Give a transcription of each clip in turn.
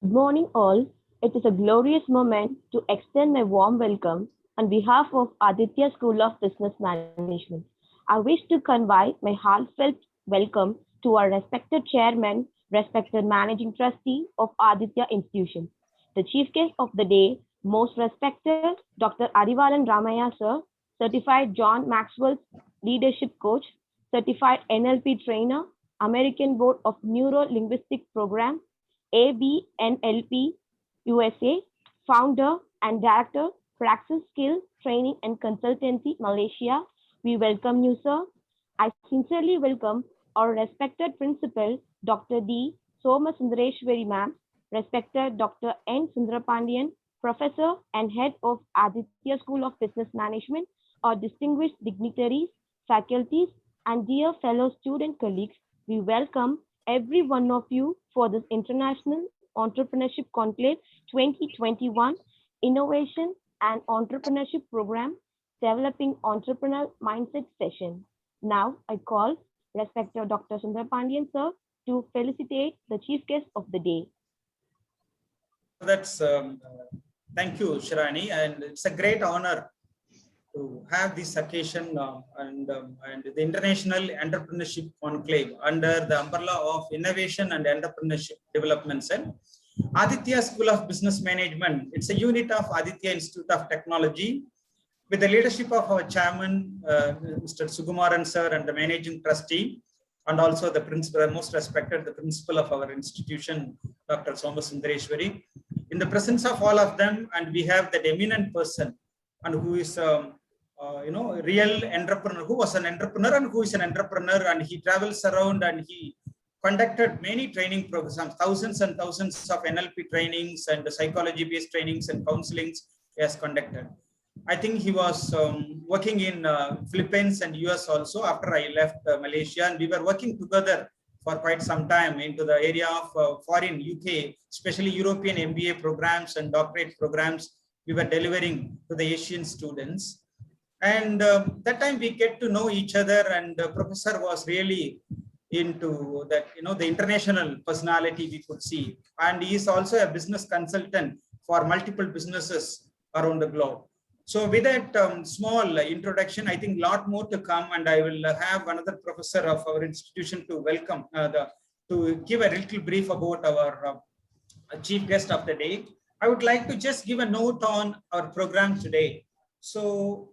Good morning, all. It is a glorious moment to extend my warm welcome on behalf of Aditya School of Business Management. I wish to convey my heartfelt welcome to our respected chairman, respected managing trustee of Aditya Institution, the chief guest of the day, most respected Dr. Arivalan Ramaya sir, certified John Maxwell's leadership coach, certified NLP trainer, American Board of Neuro Linguistic Program, ABNLP USA, founder and director, Praxis Skill Training and Consultancy Malaysia. We welcome you, sir. I sincerely welcome our respected principal, Dr. D. Soma Sundareshwari ma'am, respected Dr. N. Sundrapandian, professor and head of Aditya School of Business Management, our distinguished dignitaries, faculties, and dear fellow student colleagues. We welcome every one of you for this International Entrepreneurship Conclave 2021 Innovation and Entrepreneurship Program Developing Entrepreneurial Mindset session. Now I call respected Dr. Sundar Pandian sir to felicitate the chief guest of the day. That's thank you, Shirani, and it's a great honor to have this occasion and the International Entrepreneurship Conclave under the umbrella of Innovation and Entrepreneurship Development Cell. Aditya School of Business Management, it's a unit of Aditya Institute of Technology with the leadership of our chairman, Mr. Sugumaran sir, and the managing trustee, and also the principal, most respected, the principal of our institution, Dr. Soma Sundareshwari. In the presence of all of them, and we have that eminent person, and who is real entrepreneur, who was an entrepreneur and who is an entrepreneur, and he travels around and he conducted many training programs, thousands and thousands of NLP trainings and psychology-based trainings and counselings he has conducted. I think he was working in Philippines and US also after I left Malaysia, and we were working together for quite some time into the area of foreign UK, especially European MBA programs and doctorate programs we were delivering to the Asian students. And that time we get to know each other, and the professor was really into that, the international personality we could see. And he is also a business consultant for multiple businesses around the globe. So with that small introduction, I think a lot more to come, and I will have another professor of our institution to welcome, to give a little brief about our chief guest of the day. I would like to just give a note on our program today. So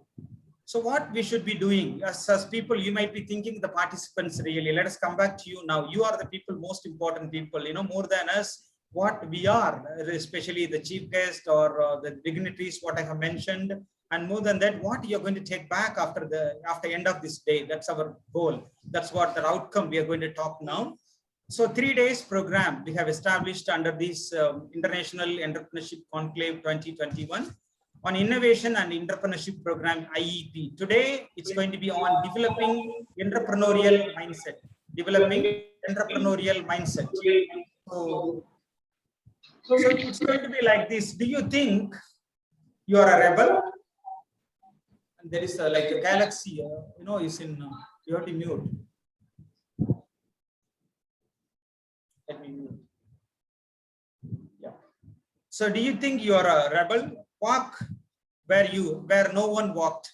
what we should be doing as people, you might be thinking the participants really, let us come back to you now. You are the people, most important people, more than us, what we are, especially the chief guest or the dignitaries, what I have mentioned. And more than that, what you're going to take back after end of this day. That's our goal. That's what the outcome we are going to talk now. So 3 days program we have established under this International Entrepreneurship Conclave 2021. On Innovation and Entrepreneurship Program, IEP. Today, it's going to be on developing entrepreneurial mindset. Developing entrepreneurial mindset. So it's going to be like this. Do you think you are a rebel? And there is like a galaxy, is in, you have to mute. Let me mute. Yeah. So do you think you are a rebel? Walk where no one walked.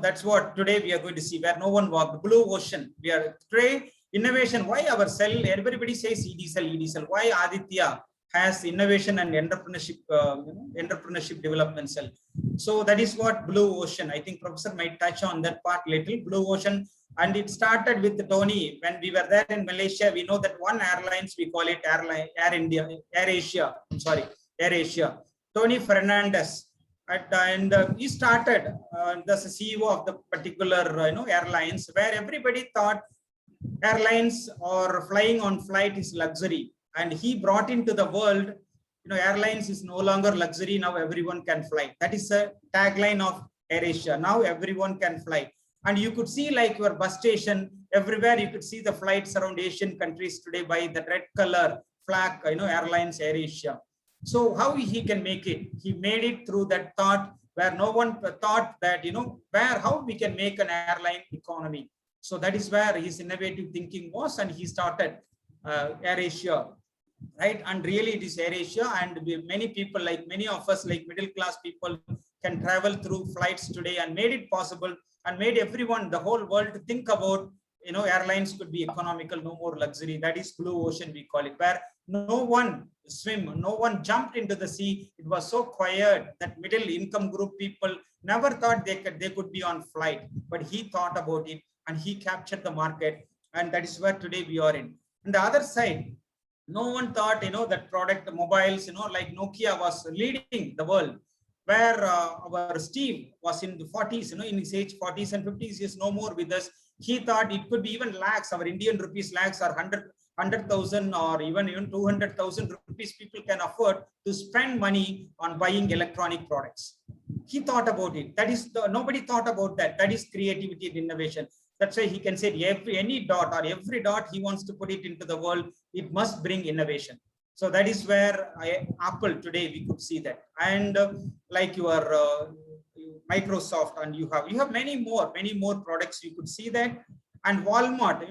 That's what today we are going to see, where no one walked. Blue ocean. We are today innovation. Why our cell? Everybody says ED cell. Why Aditya has innovation and entrepreneurship, entrepreneurship development cell? So that is what blue ocean. I think professor might touch on that part little. Blue ocean, and it started with Tony when we were there in Malaysia. We know that one airlines, we call it Air Asia. Tony Fernandez. And he started as a CEO of the particular airlines, where everybody thought airlines or flying on flight is luxury, and he brought into the world, airlines is no longer luxury. Now everyone can fly. That is a tagline of AirAsia. Now everyone can fly, and you could see like your bus station everywhere. You could see the flights around Asian countries today by the red color flag, airlines AirAsia. So how he can make it? He made it through that thought where no one thought that, how we can make an airline economy. So that is where his innovative thinking was, and he started AirAsia. right? And really it is AirAsia, and many people, like many of us, like middle class people, can travel through flights today, and made it possible, and made everyone, the whole world, to think about, airlines could be economical, no more luxury. That is blue ocean, we call it, where no one swim, no one jumped into the sea. It was so quiet that middle income group people never thought they could be on flight, but he thought about it, and he captured the market, and that is where today we are in. On the other side, no one thought, that product mobiles, like Nokia was leading the world, where our Steve was in the 40s, in his age 40s and 50s, he is no more with us. He thought it could be even lakhs, our Indian rupees lakhs, or 100,000, or even 200,000 rupees people can afford to spend money on buying electronic products. He thought about it. That is nobody thought about that. That is creativity and innovation. That's why he can say any dot, or every dot he wants to put it into the world, it must bring innovation. So that is where Apple today, we could see that. And like your Microsoft, and you have many more products, you could see that. And Walmart,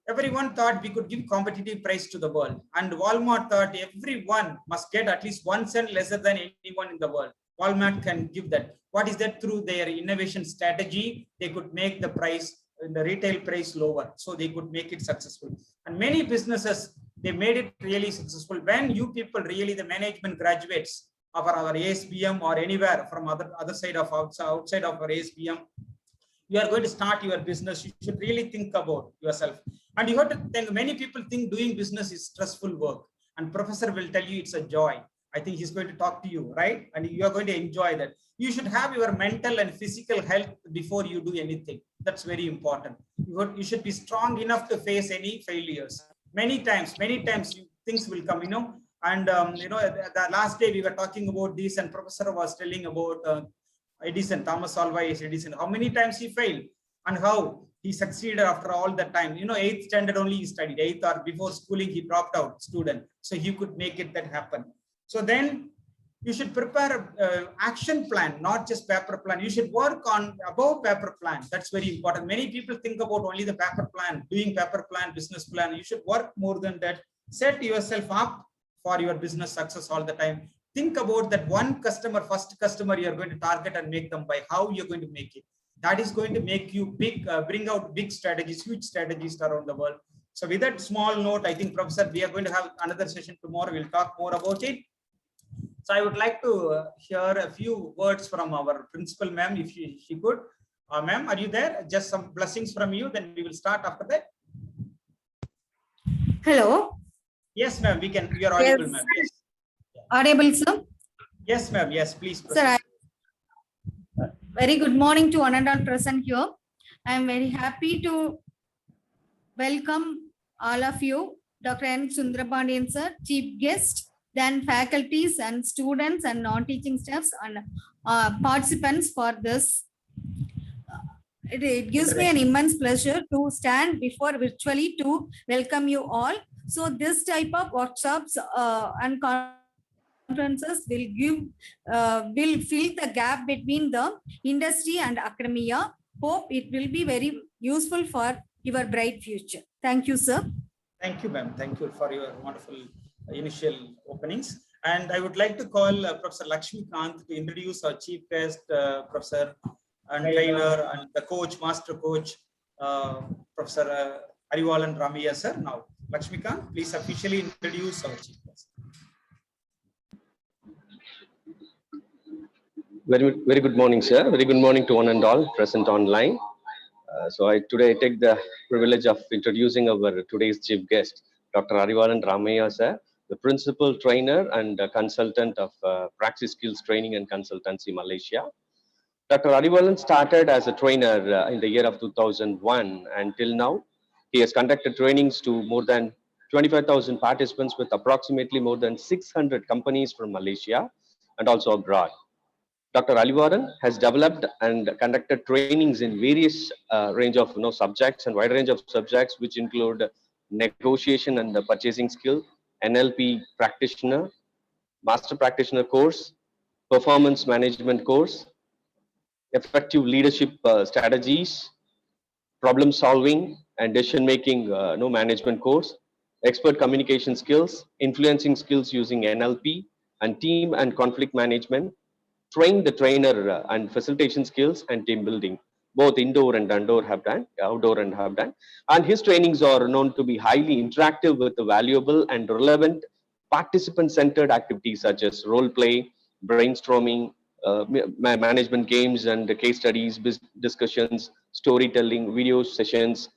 everyone thought we could give competitive price to the world, and Walmart thought everyone must get at least 1 cent lesser than anyone in the world. Walmart can give that. What is that? Through their innovation strategy, they could make the price, the retail price, lower, so they could make it successful. And many businesses, they made it really successful. When you people, really the management graduates of our ASBM, or anywhere from other side of outside of our ASBM, you are going to start your business, you should really think about yourself. And you have to think, many people think doing business is stressful work, and professor will tell you it's a joy. I think he's going to talk to you, right? And you are going to enjoy that. You should have your mental and physical health before you do anything. That's very important. You should be strong enough to face any failures. Many times things will come, and the last day we were talking about this, and professor was telling about Edison, Thomas Alva Edison, how many times he failed and how he succeeded after all that time. 8th standard only he studied, 8th, or before schooling he dropped out student, so he could make it that happen. So then you should prepare action plan, not just paper plan. You should work on above paper plan. That's very important. Many people think about only the paper plan, doing paper plan, business plan. You should work more than that. Set yourself up for your business success all the time. Think about that one customer, first customer you're going to target and make them buy. How you're going to make it. That is going to make you bring out big strategies, huge strategies around the world. So with that small note, I think, Professor, we are going to have another session tomorrow. We'll talk more about it. So I would like to hear a few words from our principal, ma'am, if she could. Ma'am, are you there? Just some blessings from you, then we will start after that. Hello. Yes, ma'am, we can. You are audible, ma'am. Yes. Audible, sir? Yes, ma'am. Yes, please. Sir, very good morning to one and all present here. I am very happy to welcome all of you, Dr. N. Sundrapandian, sir, chief guest, then faculties and students and non-teaching staffs and participants for this. It gives me an immense pleasure to stand before virtually to welcome you all. So this type of workshops and conferences will fill the gap between the industry and academia. Hope it will be very useful for your bright future. Thank you, sir. Thank you, ma'am. Thank you for your wonderful initial openings. And I would like to call Professor Lakshmikant to introduce our chief guest, Professor and trainer and the coach, master coach, Professor Arivalan Ramaiah, sir. Now, Lakshmikant, please officially introduce our chief guest. Very good morning, sir. Very good morning to one and all present online. Today I take the privilege of introducing our today's chief guest, Dr. Arivalan Ramaiah, sir, the principal trainer and consultant of Praxis Skills Training and Consultancy, Malaysia. Dr. Arivalan started as a trainer in the year of 2001, and till now, he has conducted trainings to more than 25,000 participants with approximately more than 600 companies from Malaysia and also abroad. Dr. Arivalan has developed and conducted trainings in various range of subjects and wide range of subjects, which include negotiation and the purchasing skill, NLP practitioner, master practitioner course, performance management course, effective leadership strategies, problem solving and decision making management course, expert communication skills, influencing skills using NLP, and team and conflict management, train the trainer and facilitation skills and team building. Both indoor and outdoor and have done. And his trainings are known to be highly interactive with the valuable and relevant participant-centered activities such as role play, brainstorming, management games and case studies, discussions, storytelling, video sessions,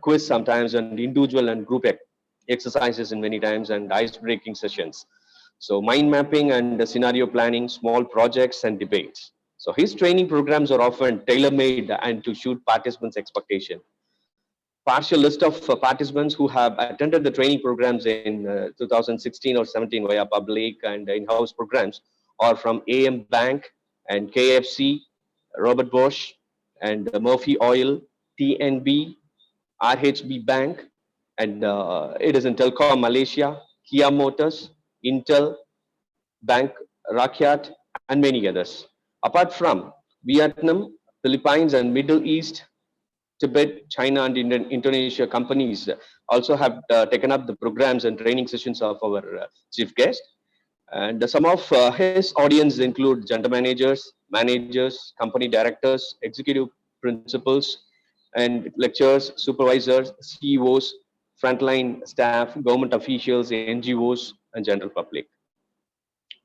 quiz sometimes, and individual and group exercises in many times, and ice-breaking sessions. So mind mapping and scenario planning, small projects and debates. So his training programs are often tailor-made and to suit participants' expectation. Partial list of participants who have attended the training programs in 2016 or 17 via public and in-house programs are from AM Bank and KFC, Robert Bosch and Murphy Oil, TNB, RHB Bank, and it is in Telkom Malaysia, Kia Motors, Intel, Bank Rakyat, and many others. Apart from Vietnam, Philippines, and Middle East, Tibet, China, and Indonesia companies also have taken up the programs and training sessions of our chief guest. And some of his audience include general managers, company directors, executive principals, and lecturers, supervisors, CEOs, frontline staff, government officials, NGOs, and general public.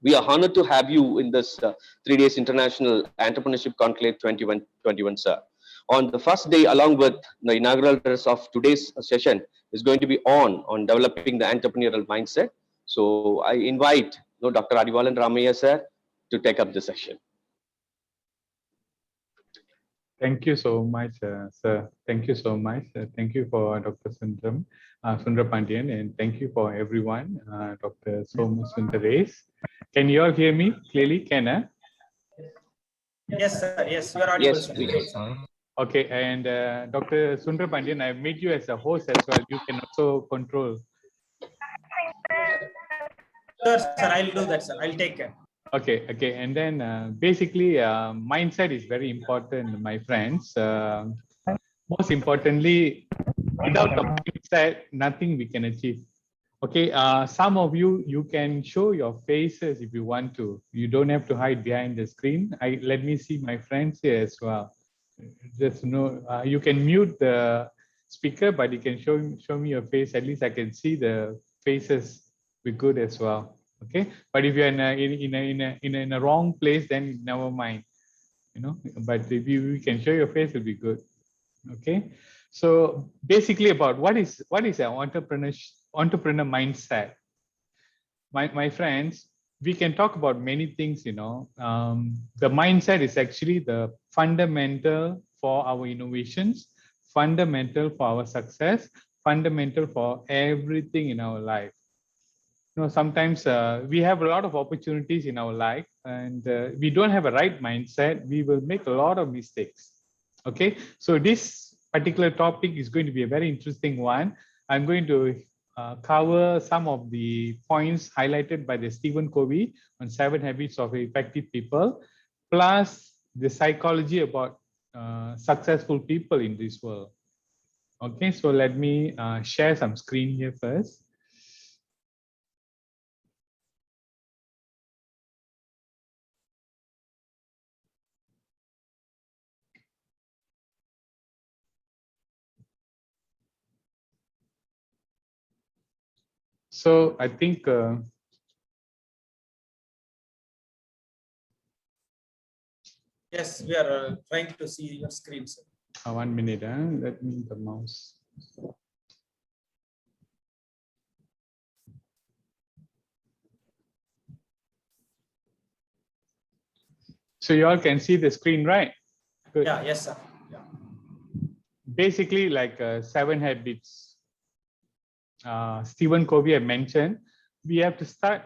We are honored to have you in this 3 days International Entrepreneurship Conclave 2021, sir. On the first day, along with the inaugural address of today's session, is going to be on developing the entrepreneurial mindset. So I invite Dr. Arivalan Ramaiah, sir, to take up the session. Thank you so much, sir. Thank you so much. Thank you for Dr. Sundrapandian, and thank you for everyone, Dr. Somu Sundaresh. Can you all hear me clearly? Yes, sir. Yes, you are audible. Yes, we can. Okay, and Dr. Sundrapandian, I've made you as a host as well. You can also control. Sir, I'll do that, sir. I'll take care. Okay, and then basically mindset is very important, my friends. Most importantly, without the mindset, nothing we can achieve. Okay, some of you can show your faces if you want to. You don't have to hide behind the screen. Let me see my friends here as well. Just you can mute the speaker, but you can show me your face. At least I can see the faces. Be good as well. Okay, but if you're in a wrong place, then never mind. But if you can show your face, it'll be good. Okay, so basically about what is an entrepreneur mindset. My friends, we can talk about many things. The mindset is actually the fundamental for our innovations, fundamental for our success, fundamental for everything in our life. Sometimes we have a lot of opportunities in our life, and we don't have a right mindset, we will make a lot of mistakes. Okay, so this particular topic is going to be a very interesting one. I'm going to cover some of the points highlighted by the Stephen Covey on 7 habits of effective people, plus the psychology about successful people in this world. Okay, so let me share some screen here first. So I think yes, we are trying to see your screen, sir. 1 minute, let me the mouse. So you all can see the screen, right? Good. Yeah, yes, sir. Yeah. Basically, like 7 habits Stephen Covey had mentioned, we have to start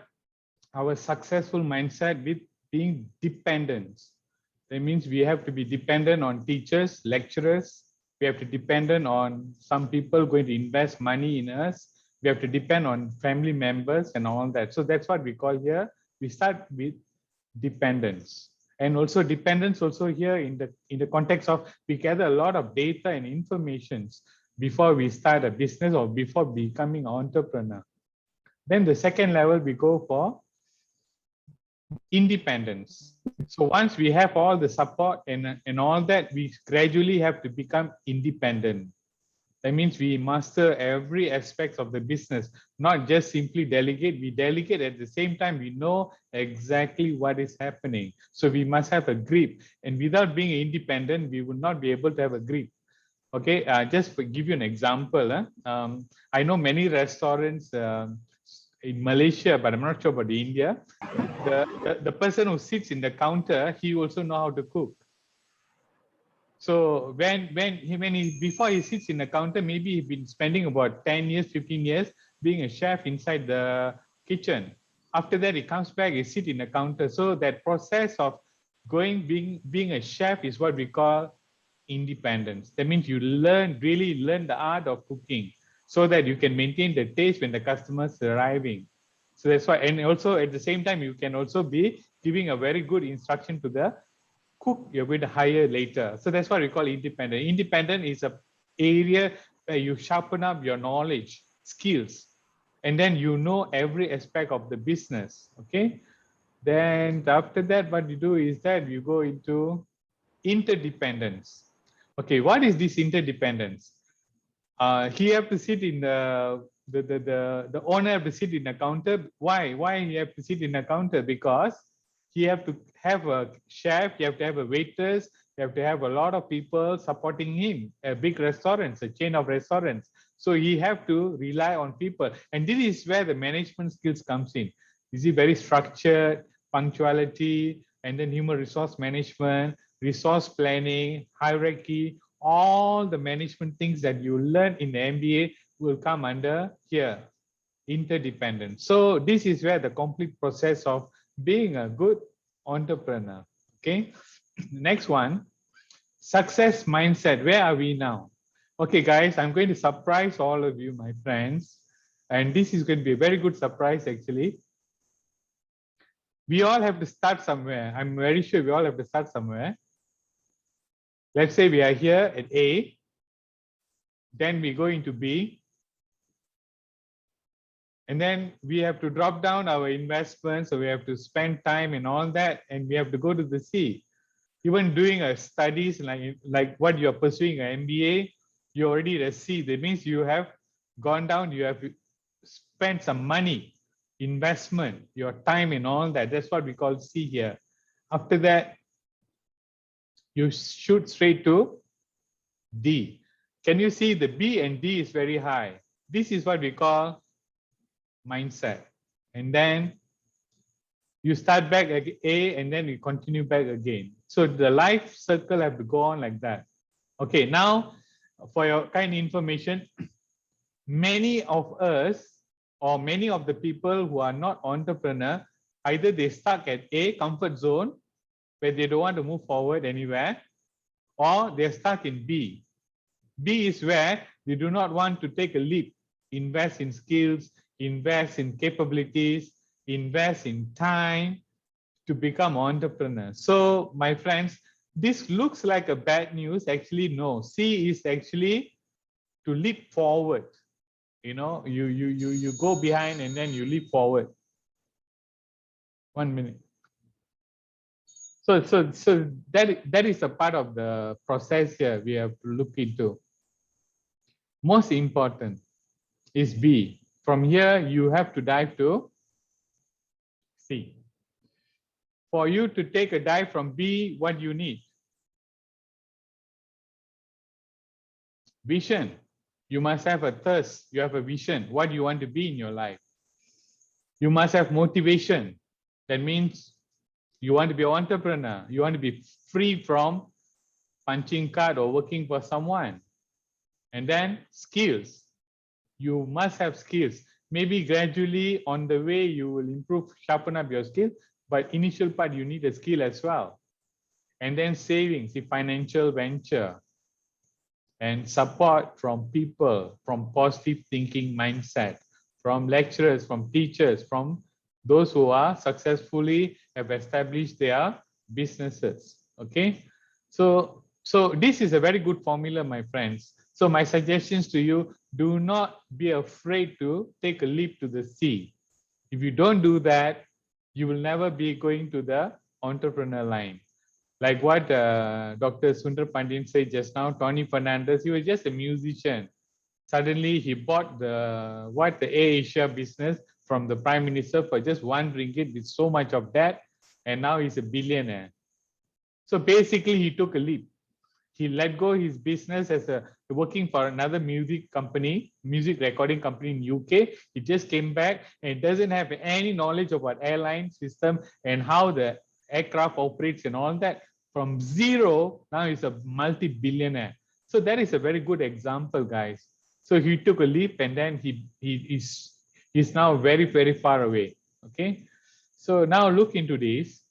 our successful mindset with being dependent. That means we have to be dependent on teachers, lecturers. We have to dependent on some people going to invest money in us. We have to depend on family members and all that. So that's what we call here. We start with dependence. And also dependence also here in the context of we gather a lot of data and informations. before we start a business or before becoming an entrepreneur. Then the second level, we go for independence. So once we have all the support and all that, we gradually have to become independent. That means we master every aspect of the business, not just simply delegate. We delegate at the same time, we know exactly what is happening. So we must have a grip. And without being independent, we will not be able to have a grip. Okay, just to give you an example, I know many restaurants in Malaysia, but I'm not sure about India. The person who sits in the counter, he also know how to cook. So before he sits in the counter, maybe he's been spending about 10 years, 15 years being a chef inside the kitchen. After that, he comes back, he sits in the counter. So that process of being a chef is what we call independence. That means you really learn the art of cooking so that you can maintain the taste when the customers are arriving. So that's why, and also at the same time, you can also be giving a very good instruction to the cook you're going to hire later. So that's what we call independent. Independent is a area where you sharpen up your knowledge, skills, and then you know every aspect of the business. Okay. Then after that, what you do is that you go into interdependence. Okay, what is this interdependence? He have to sit in the owner have to sit in the counter. Why he have to sit in the counter? Because he have to have a chef, you have to have a waiters, you have to have a lot of people supporting him, a big restaurants, a chain of restaurants. So he have to rely on people. And this is where the management skills comes in. Is he very structured, punctuality, and then human resource management, resource planning, hierarchy, all the management things that you learn in the MBA will come under here, interdependence. So this is where the complete process of being a good entrepreneur. Okay, next one, success mindset. Where are we now? Okay, guys, I'm going to surprise all of you, my friends, and this is going to be a very good surprise actually. We all have to start somewhere. I'm very sure we all have to start somewhere. Let's say we are here at A, then we go into B, and then we have to drop down our investments, so we have to spend time and all that, and we have to go to the C. Even doing a studies like what you're pursuing an MBA, you're already at a C. That means you have gone down, you have spent some money, investment, your time and all that. That's what we call C here. After that, you shoot straight to D. Can you see the B and D is very high? This is what we call mindset. And then you start back at A and then you continue back again. So the life circle have to go on like that. Okay, now for your kind information, many of us or many of the people who are not entrepreneur, either they stuck at A, comfort zone, where they don't want to move forward anywhere, or they're stuck in B. B is where they do not want to take a leap, invest in skills, invest in capabilities, invest in time to become entrepreneurs. So my friends, this looks like a bad news. Actually, no. C is actually to leap forward. You know, you go behind and then you leap forward. 1 minute. So that is a part of the process here we have to look into. Most important is B. From here, you have to dive to C. For you to take a dive from B, what you need? Vision. You must have a thirst. You have a vision. What you want to be in your life. You must have motivation. That means you want to be an entrepreneur. You want to be free from punching card or working for someone. And then skills. You must have skills. Maybe gradually on the way you will improve, sharpen up your skill, but initial part you need a skill as well. And then savings, the financial venture, and support from people, from positive thinking mindset, from lecturers, from teachers, from those who are successfully have established their businesses. Okay, so this is a very good formula, my friends. So my suggestions to you, do not be afraid to take a leap to the sea. If you don't do that, you will never be going to the entrepreneur line. Like what Dr. Sundar Pandyan said just now, Tony Fernandez, he was just a musician. Suddenly he bought the AirAsia business from the Prime Minister for just ₹1 with so much of debt, and now he's a billionaire. So basically he took a leap. He let go his business as working for another music recording company in UK. He just came back and doesn't have any knowledge about airline system and how the aircraft operates and all that. From zero, now he's a multi-billionaire. So that is a very good example, guys. So he took a leap and then he's now very, very far away. Okay. So now look into this.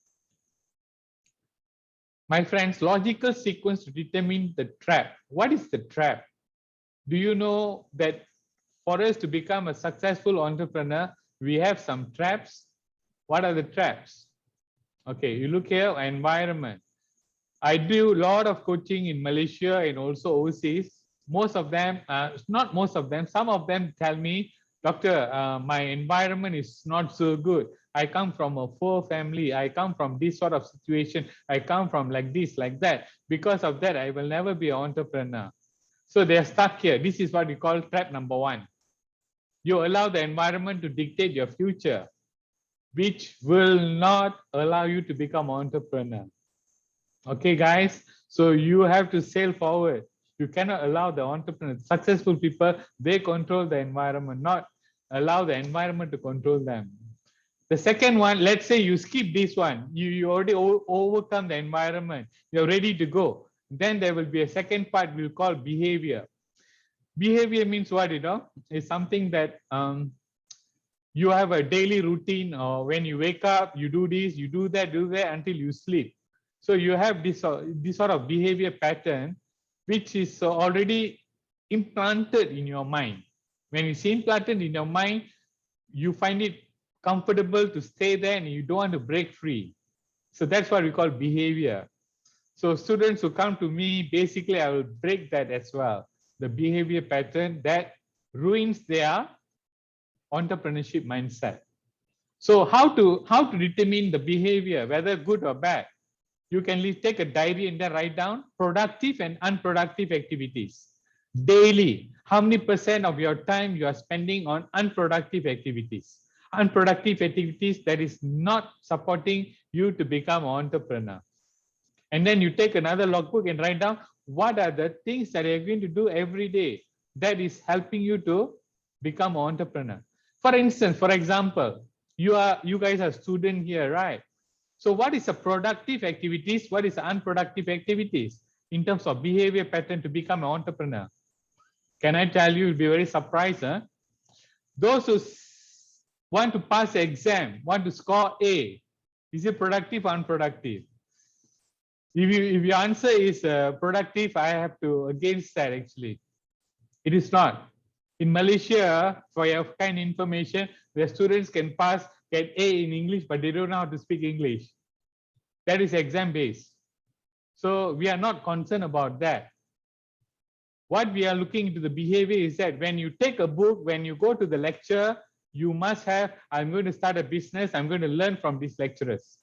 My friends, logical sequence to determine the trap. What is the trap? Do you know that for us to become a successful entrepreneur, we have some traps? What are the traps? Okay, you look here, environment. I do a lot of coaching in Malaysia and also overseas. Most of them, not most of them, some of them tell me, doctor, my environment is not so good. I come from a poor family. I come from this sort of situation. I come from like this, like that. Because of that, I will never be an entrepreneur. So they're stuck here. This is what we call trap number one. You allow the environment to dictate your future, which will not allow you to become an entrepreneur. Okay, guys. So you have to sail forward. You cannot allow the entrepreneurs, successful people, they control the environment, not allow the environment to control them. The second one, let's say you skip this one, you already overcome the environment, you're ready to go. Then there will be a second part we'll call behavior. Behavior means what, it's something that you have a daily routine, or when you wake up, you do this, you do that until you sleep. So you have this sort of behavior pattern, which is already implanted in your mind. When it's implanted in your mind, you find it comfortable to stay there and you don't want to break free. So that's what we call behavior. So students who come to me, basically I will break that as well. The behavior pattern that ruins their entrepreneurship mindset. So how to determine the behavior, whether good or bad? You can take a diary and then write down productive and unproductive activities. Daily, how many % of your time you are spending on unproductive activities? Unproductive activities that is not supporting you to become an entrepreneur. And then you take another logbook and write down what are the things that you're going to do every day that is helping you to become an entrepreneur. For instance, for example, you guys are students here, right? So what is the productive activities? What is the unproductive activities in terms of behavior pattern to become an entrepreneur? Can I tell you, you'll be very surprised. Huh? Those who want to pass the exam, want to score A, is it productive or unproductive? If your answer is productive, I have to against that actually. It is not. In Malaysia, for your kind information, the students can get A in English, but they don't know how to speak English. That is exam based. So we are not concerned about that. What we are looking into the behavior is that when you take a book, when you go to the lecture, you must have, I'm going to start a business, I'm going to learn from these lecturers.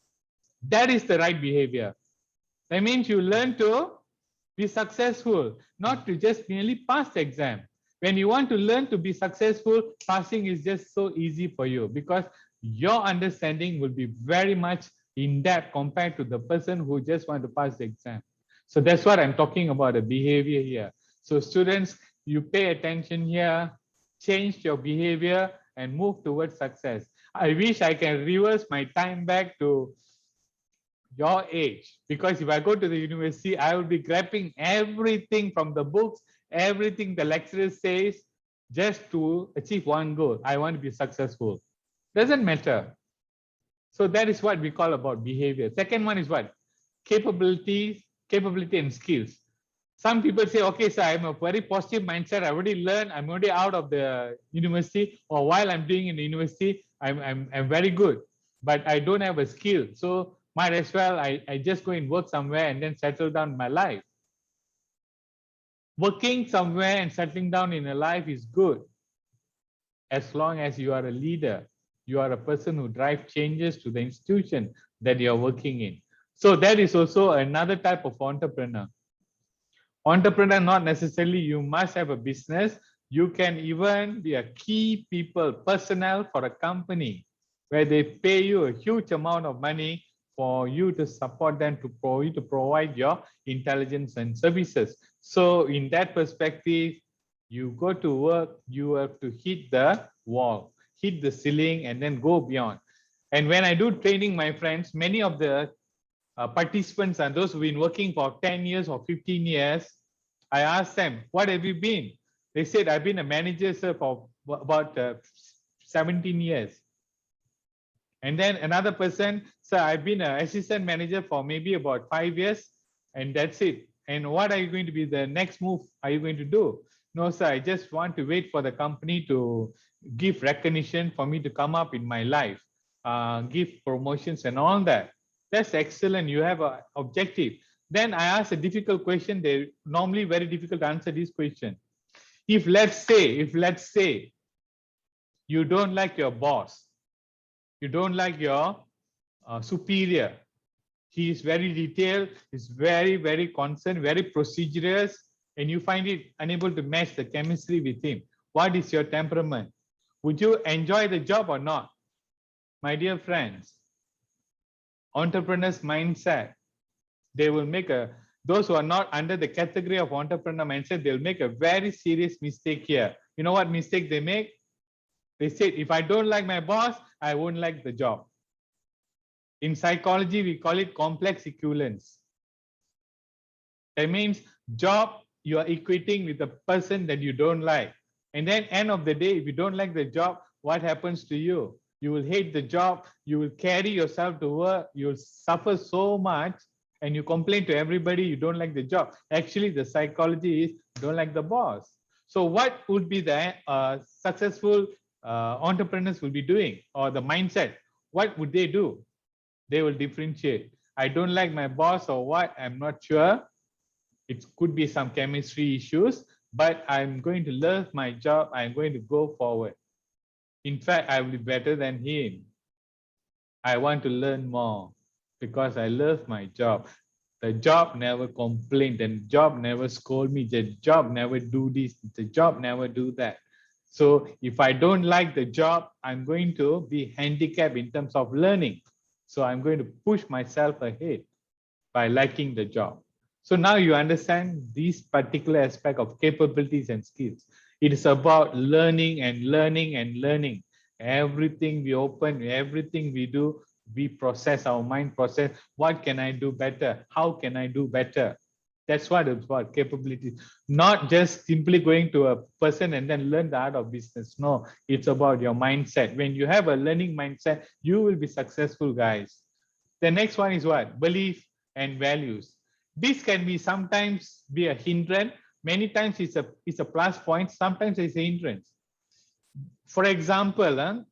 That is the right behavior. That means you learn to be successful, not to just merely pass the exam. When you want to learn to be successful, passing is just so easy for you because your understanding will be very much in depth compared to the person who just want to pass the exam. So that's what I'm talking about, the behavior here. So students, you pay attention here, change your behavior and move towards success. I wish I can reverse my time back to your age, because if I go to the university, I will be grabbing everything from the books, everything the lecturer says, just to achieve one goal. I want to be successful. Doesn't matter. So that is what we call about behavior. Second one is what? Capability and skills. Some people say, okay, sir, I'm a very positive mindset. I already learned, I'm already out of the university, or while I'm doing in the university, I'm very good, but I don't have a skill. So might as well, I just go and work somewhere and then settle down my life. Working somewhere and settling down in a life is good, as long as you are a leader. You are a person who drives changes to the institution that you are working in. So that is also another type of entrepreneur. Entrepreneur, not necessarily you must have a business. You can even be a key personnel for a company where they pay you a huge amount of money for you to support them, for you to provide your intelligence and services. So in that perspective, you go to work, you have to hit the wall, hit the ceiling, and then go beyond. And when I do training, my friends, many of the participants and those who've been working for 10 years or 15 years, I asked them, what have you been? They said, I've been a manager, sir, for about 17 years. And then another person, sir, I've been an assistant manager for maybe about 5 years, and that's it. And what are you going to be the next move are you going to do? No, sir, I just want to wait for the company to give recognition for me to come up in my life, give promotions and all that. That's excellent. You have an objective. Then I ask a difficult question. They're normally very difficult to answer this question. If let's say you don't like your boss, you don't like your superior, he is very detailed, is very, very concerned, very procedurous, and you find it unable to match the chemistry with him. What is your temperament? Would you enjoy the job or not? My dear friends, entrepreneurs mindset, they will make those who are not under the category of entrepreneur mindset, they'll make a very serious mistake here. You know what mistake they make? They say, if I don't like my boss, I won't like the job. In psychology, we call it complex equivalence. That means job, you are equating with the person that you don't like. And then end of the day, if you don't like the job, what happens to you? You will hate the job. You will carry yourself to work. You will suffer so much, and you complain to everybody you don't like the job. Actually, the psychology is you don't like the boss. So what would be the successful entrepreneurs will be doing, or the mindset? What would they do? They will differentiate. I don't like my boss or what, I'm not sure. It could be some chemistry issues, but I'm going to love my job. I'm going to go forward. In fact, I will be better than him. I want to learn more because I love my job. The job never complained, and the job never scold me. The job never do this. The job never do that. So if I don't like the job, I'm going to be handicapped in terms of learning. So I'm going to push myself ahead by liking the job. So now you understand this particular aspect of capabilities and skills. It is about learning and learning and learning. Everything we open, everything we do, we process, our mind process. What can I do better? How can I do better? That's what it's about, capabilities. Not just simply going to a person and then learn the art of business. No, it's about your mindset. When you have a learning mindset, you will be successful, guys. The next one is what? Belief and values. This can be sometimes be a hindrance. Many times it's a plus point. Sometimes it's a hindrance. For example,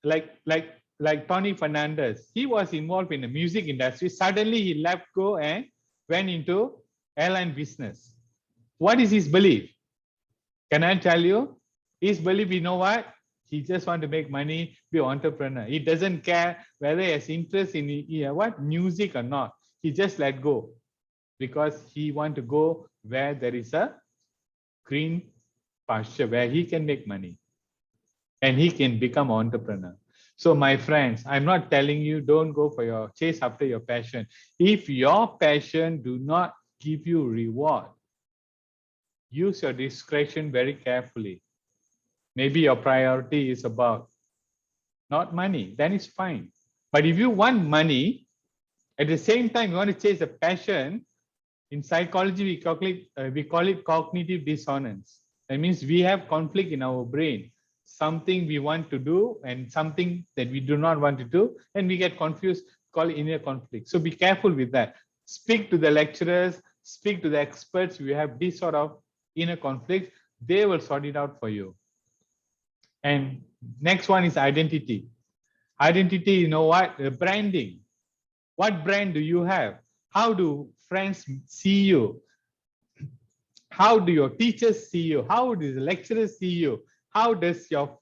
like Tony Fernandez, he was involved in the music industry. Suddenly he left go and went into airline business. What is his belief? Can I tell you? His belief, you know what? He just want to make money, be an entrepreneur. He doesn't care whether he has interest in what music or not. He just let go because he want to go where there is a green pasture, where he can make money and he can become an entrepreneur. So my friends, I'm not telling you don't go for your chase after your passion. If your passion do not give you reward, use your discretion very carefully. Maybe your priority is about not money, then it's fine. But if you want money, at the same time you want to chase a passion, in psychology we call it cognitive dissonance. That means we have conflict in our brain. Something we want to do and something that we do not want to do, and we get confused, call it inner conflict. So be careful with that. Speak to the lecturers, speak to the experts. You have this sort of inner conflict, they will sort it out for you. And next one is identity. Identity, you know what? Branding. What brand do you have? How do friends see you? How do your teachers see you? How does the lecturers see you? How does your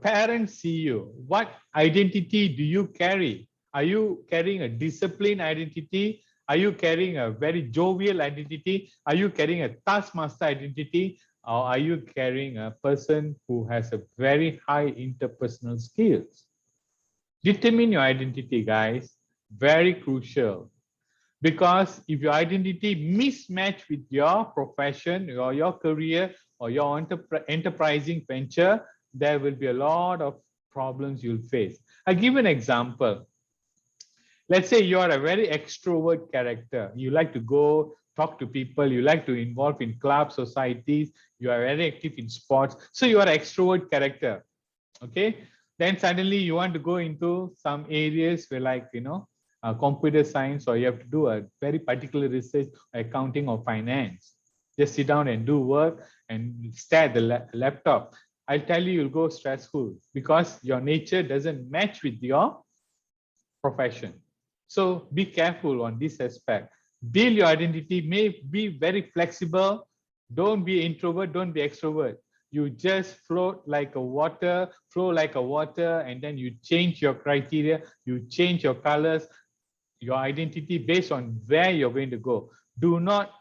parents see you? What identity do you carry? Are you carrying a disciplined identity? Are you carrying a very jovial identity? Are you carrying a taskmaster identity? Or are you carrying a person who has a very high interpersonal skills? Determine your identity, guys. Very crucial. Because if your identity mismatch with your profession or your career or your enterprising venture, there will be a lot of problems you'll face. I'll give an example. Let's say you are a very extrovert character. You like to go talk to people. You like to involve in clubs, societies. You are very active in sports. So you are an extrovert character. Okay. Then suddenly you want to go into some areas where, like, computer science, or you have to do a very particular research, accounting or finance. Just sit down and do work and stare at the laptop. I'll tell you, you'll go stressful because your nature doesn't match with your profession. So be careful on this aspect. Build your identity, may be very flexible. Don't be introvert, don't be extrovert. You just flow like a water, and then you change your criteria, you change your colors, your identity based on where you're going to go. Do not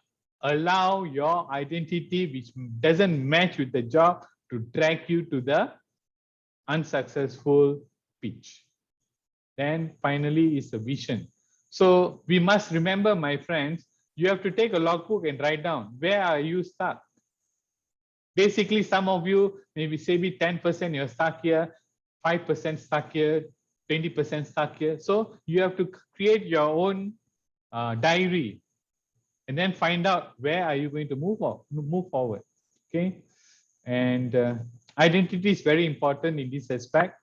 allow your identity, which doesn't match with the job, to drag you to the unsuccessful pitch. Then finally is the vision. So we must remember, my friends, you have to take a logbook and write down, where are you stuck? Basically, some of you, maybe 10% you're stuck here, 5% stuck here, 20% stuck here. So you have to create your own diary and then find out where are you going to move forward. Okay. And identity is very important in this aspect.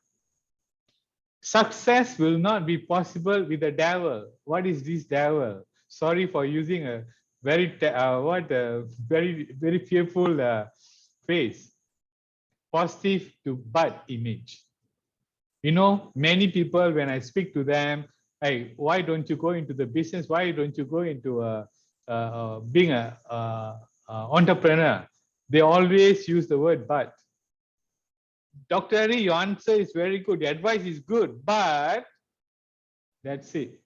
Success will not be possible with the devil. What is this devil? Sorry for using a very very fearful phrase. Positive to bad image. Many people, when I speak to them, hey, why don't you go into the business? Why don't you go into being a entrepreneur? They always use the word but. Dr. Hari, your answer is very good. Your advice is good, but that's it.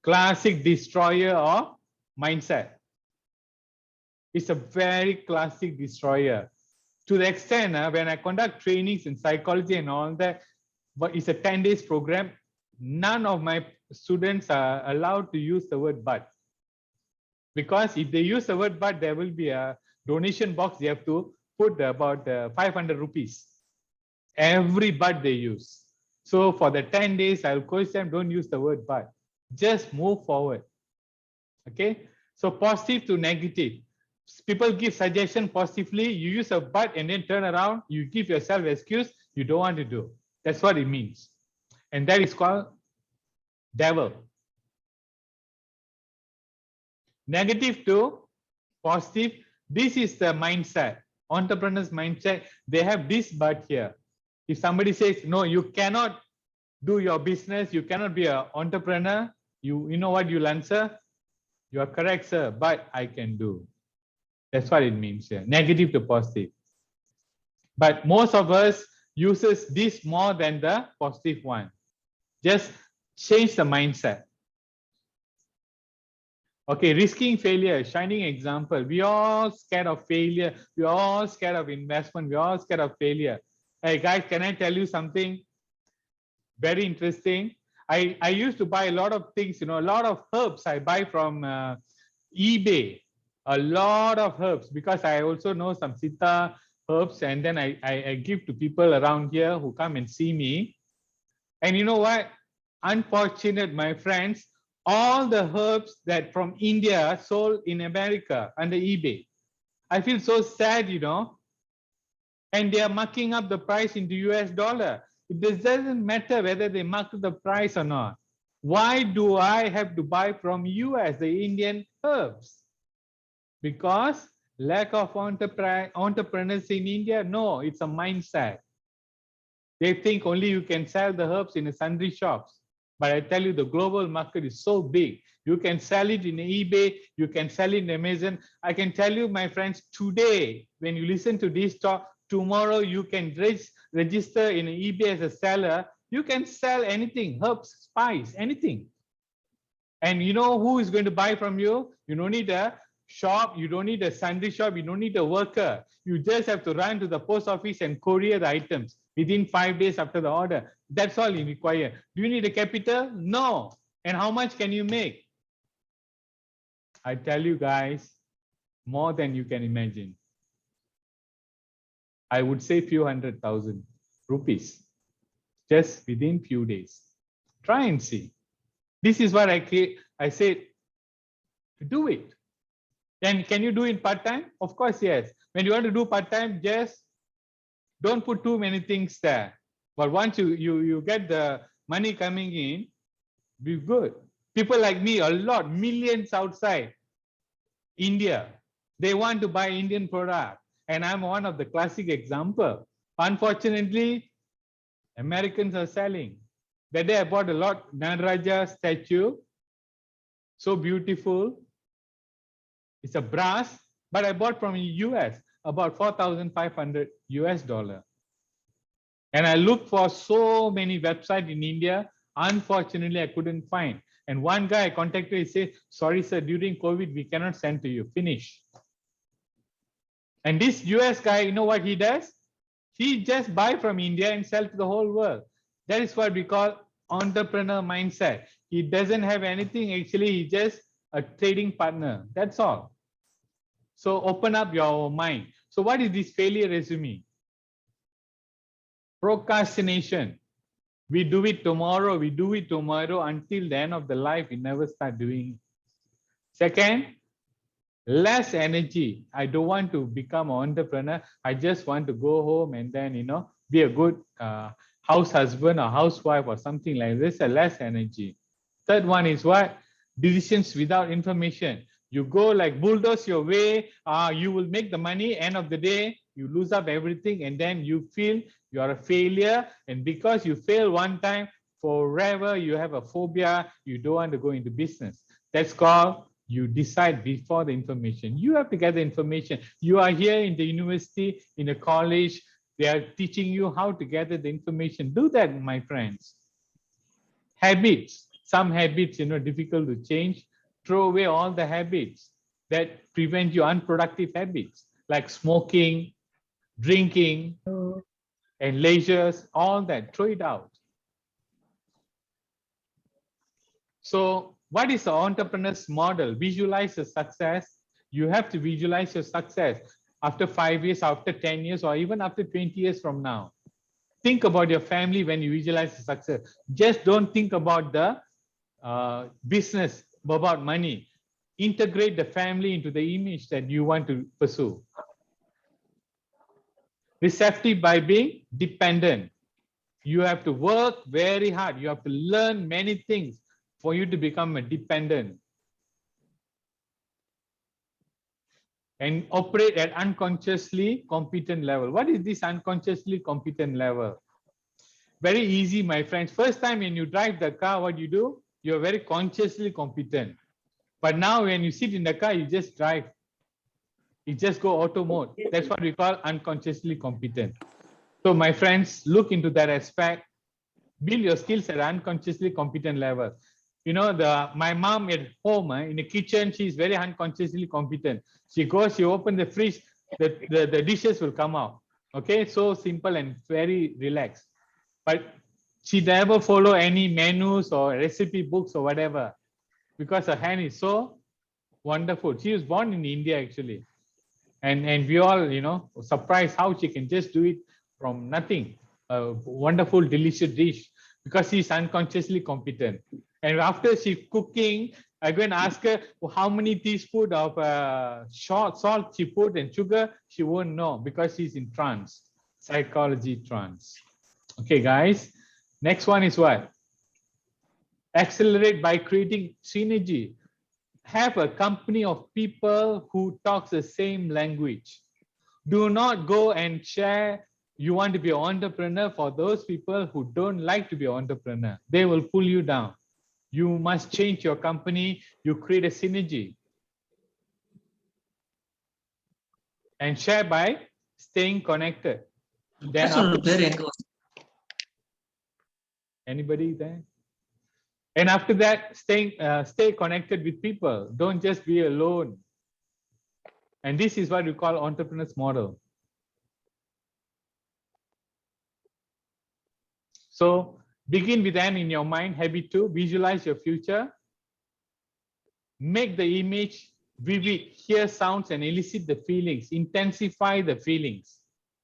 Classic destroyer of mindset. It's a very classic destroyer. To the extent when I conduct trainings in psychology and all that, but it's a 10 days program, none of my students are allowed to use the word but. Because if they use the word but, there will be a donation box. They have to put about 500 rupees. Every but they use. So for the 10 days, I'll coach them, don't use the word but. Just move forward. Okay. So positive to negative. People give suggestion positively, you use a but and then turn around, you give yourself excuse, you don't want to do. That's what it means. And that is called devil. Negative to positive. This is the mindset. Entrepreneur's mindset. They have this but here. If somebody says, no, you cannot do your business, you cannot be an entrepreneur, you know what you'll answer? You are correct, sir, but I can do. That's what it means here. Negative to positive. But most of us uses this more than the positive one. Just change the mindset. Okay, risking failure, shining example. We all scared of failure. We all scared of investment. We all scared of failure. Hey guys, can I tell you something very interesting? I used to buy a lot of things, a lot of herbs I buy from eBay. A lot of herbs, because I also know some Siddha herbs, and then I give to people around here who come and see me. And you know what? Unfortunate, my friends, all the herbs that from India sold in America under eBay. I feel so sad, and they are marking up the price into US dollar. It doesn't matter whether they mark the price or not. Why do I have to buy from US, the Indian herbs? Because lack of entrepreneurs in India? No, it's a mindset. They think only you can sell the herbs in the sundry shops. But I tell you, the global market is so big. You can sell it in eBay, you can sell it in Amazon. I can tell you, my friends, today, when you listen to this talk, tomorrow you can register in eBay as a seller. You can sell anything, herbs, spice, anything. And you know who is going to buy from you? You don't need a shop, you don't need a sundry shop, you don't need a worker. You just have to run to the post office and courier the items within 5 days after the order. That's all you require. Do you need a capital? No. And how much can you make? I tell you guys, more than you can imagine. I would say few 100,000 rupees just within few days. Try and see. This is what I said, do it. Then can you do it part-time? Of course, yes. When you want to do part-time, just don't put too many things there. But once you get the money coming in, be good. People like me, a lot, millions outside India, they want to buy Indian product. And I'm one of the classic example. Unfortunately, Americans are selling. That day I bought a lot Nataraja statue, so beautiful. It's a brass, but I bought from US about 4,500 US dollar. And I looked for so many websites in India. Unfortunately, I couldn't find. And one guy I contacted, he said, sorry, sir, during COVID, we cannot send to you. Finish. And this US guy, you know what he does? He just buy from India and sell to the whole world. That is what we call entrepreneur mindset. He doesn't have anything. Actually, he's just a trading partner. That's all. So open up your mind. So what is this failure resume? Procrastination. We do it tomorrow. We do it tomorrow until the end of the life. We never start doing it. Second, less energy. I don't want to become an entrepreneur. I just want to go home and then, be a good house husband or housewife or something like this. Less energy. Third one is what? Decisions without information. You go like bulldoze your way. You will make the money. End of the day, you lose up everything, and then you feel you are a failure. And because you fail one time, forever you have a phobia. You don't want to go into business. That's called you decide before the information. You have to get the information. You are here in the university, in a college. They are teaching you how to gather the information. Do that, my friends. Habits. Some habits, difficult to change. Throw away all the habits that prevent you unproductive habits like smoking, drinking, and leisures, all that. Throw it out. So what is the entrepreneur's model? Visualize your success. You have to visualize your success after 5 years, after 10 years, or even after 20 years from now. Think about your family when you visualize the success. Just don't think about the business, about money. Integrate the family into the image that you want to pursue. Receptive by being dependent. You have to work very hard. You have to learn many things for you to become a dependent. And operate at unconsciously competent level. What is this unconsciously competent level? Very easy, my friends. First time when you drive the car, what you do? You're very consciously competent. But now when you sit in the car, you just drive. You just go auto mode. That's what we call unconsciously competent. So my friends, look into that aspect. Build your skills at unconsciously competent level. My mom at home, in the kitchen, she's very unconsciously competent. She goes, she opens the fridge, the dishes will come out. Okay, so simple and very relaxed. But she never follow any menus or recipe books or whatever, because her hand is so wonderful. She was born in India actually. And we all, surprised how she can just do it from nothing. A wonderful, delicious dish, because she's unconsciously competent. And after she cooking, I go and ask her how many teaspoons of salt she put and sugar. She won't know because she's in trance, psychology trance. Okay, guys. Next one is what? Accelerate by creating synergy. Have a company of people who talk the same language. Do not go and share You want to be an entrepreneur for those people who don't like to be an entrepreneur. They will pull you down. You must change your company. You create a synergy. And share by staying connected. Then anybody there? And after that, stay connected with people. Don't just be alone. And this is what we call entrepreneur's model. So begin with an in your mind. Habit 2, visualize your future. Make the image vivid, hear sounds and elicit the feelings. Intensify the feelings